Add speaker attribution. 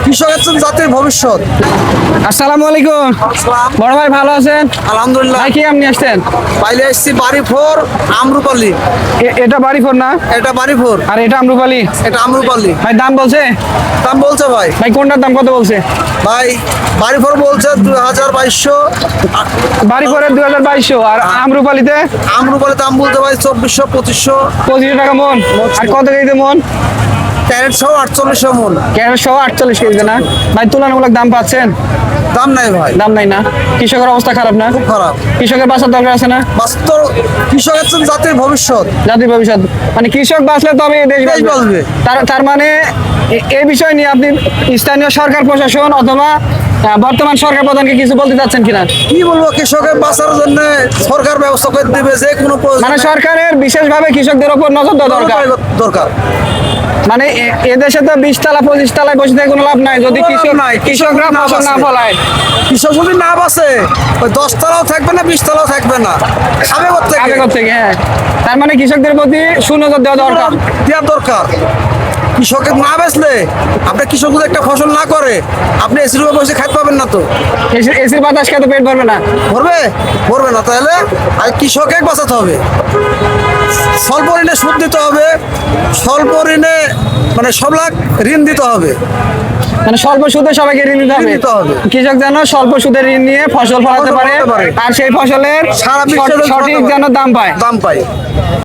Speaker 1: কৃষকের জন্য জাতির ভবিষ্যৎ।
Speaker 2: আসসালামু আলাইকুম। বড় ভাই ভালো আছেন?
Speaker 1: আলহামদুলিল্লাহ।
Speaker 2: ভাই কি আম নিয়ে আসছেন?
Speaker 1: পাইলে এসছি বাড়িফোর আমরুপালি।
Speaker 2: এটা বাড়ি ফোর না,
Speaker 1: এটা বাড়িফোর,
Speaker 2: আর এটা আমরুপালি।
Speaker 1: এটা আমরুপালি।
Speaker 2: ভাই দাম বলছে?
Speaker 1: দাম বলছে ভাই।
Speaker 2: ভাই কোনটার দাম কত বলছে?
Speaker 1: ভাই বাড়িফোর বলছে 2200।
Speaker 2: বাড়ি ফোরের 2200, আর আমরুপালিতে
Speaker 1: আমরুপালি দাম বলতে ভাই 2400 2500।
Speaker 2: 25 টাকা মন। আর কত কেজিতে মন?
Speaker 1: ক্যারেট সহ 4800 মন।
Speaker 2: ক্যারেট সহ 48 কেজিতে না? ভাই তুলনামূলক দাম পাচ্ছেন?
Speaker 1: দাম নাই ভাই,
Speaker 2: দাম নাই না? কৃষকের অবস্থা খারাপ না?
Speaker 1: খুব খারাপ।
Speaker 2: কৃষকের বাঁচার দরকার আছে না?
Speaker 1: বাস্তব কৃষকের জন্য জাতির ভবিষ্যৎ।
Speaker 2: জাতির ভবিষ্যৎ মানে কৃষক বাঁচলে তবে দেশ
Speaker 1: দেশ
Speaker 2: বাঁচবে।
Speaker 1: বাঁচবে।
Speaker 2: তার মানে এই বিষয় নিয়ে আপনি স্থানীয় সরকার প্রশাসন অথবা বর্তমান সরকার প্রধানকে কিছু বলতে চাচ্ছেন কিনা?
Speaker 1: কি বলবো, কৃষকের বাঁচার জন্য সরকার ব্যবস্থা করে দিবে যে কোনো
Speaker 2: মানে সরকারের বিশেষভাবে কৃষকদের উপর নজর দেওয়া দরকার।
Speaker 1: দরকার।
Speaker 2: মানে এদেশে তো 20 তলা 25 তলায় বসে থেকে কোনো লাভ নাই যদি
Speaker 1: কোনো লাভ নাই।
Speaker 2: কৃষকরা
Speaker 1: না
Speaker 2: ফসল না
Speaker 1: বাঁচে।
Speaker 2: ফলায়।
Speaker 1: কৃষক যদি না বাঁচে ওই 10 তলাও থাকবে না, 20 তলাও থাকবে না, খাবে কোথেকে?
Speaker 2: আগে থেকে হ্যাঁ, তার মানে কৃষকদের প্রতি সুনজর দেওয়া দরকার।
Speaker 1: দেওয়ার দরকার। কৃষকের না বেচলে আপনি কৃষক যদি একটা ফসল না করে আপনি এসির উপর বসে খাইতে পাবেন না তো।
Speaker 2: এসির বাতাস খেতে পেট ভরবে না।
Speaker 1: ভরবে ভরবে না, তাহলে আর কৃষকে বাঁচাতে হবে। স্বল্প ঋণে সুদ দিতে হবে, স্বল্প ঋণে মানে সব লাখ ঋণ দিতে হবে।
Speaker 2: মানে স্বল্প সুদে সবাইকে ঋণ দিতে
Speaker 1: ঋণ দিতে হবে।
Speaker 2: কৃষক যেন স্বল্প সুদে ঋণ নিয়ে ফসল ফলাতে
Speaker 1: ফসল
Speaker 2: পারে,
Speaker 1: ফলাতে পারে।
Speaker 2: আর সেই ফসলের
Speaker 1: সারা বিশ্বে
Speaker 2: সঠিক যেন দাম পায়।
Speaker 1: দাম পায়।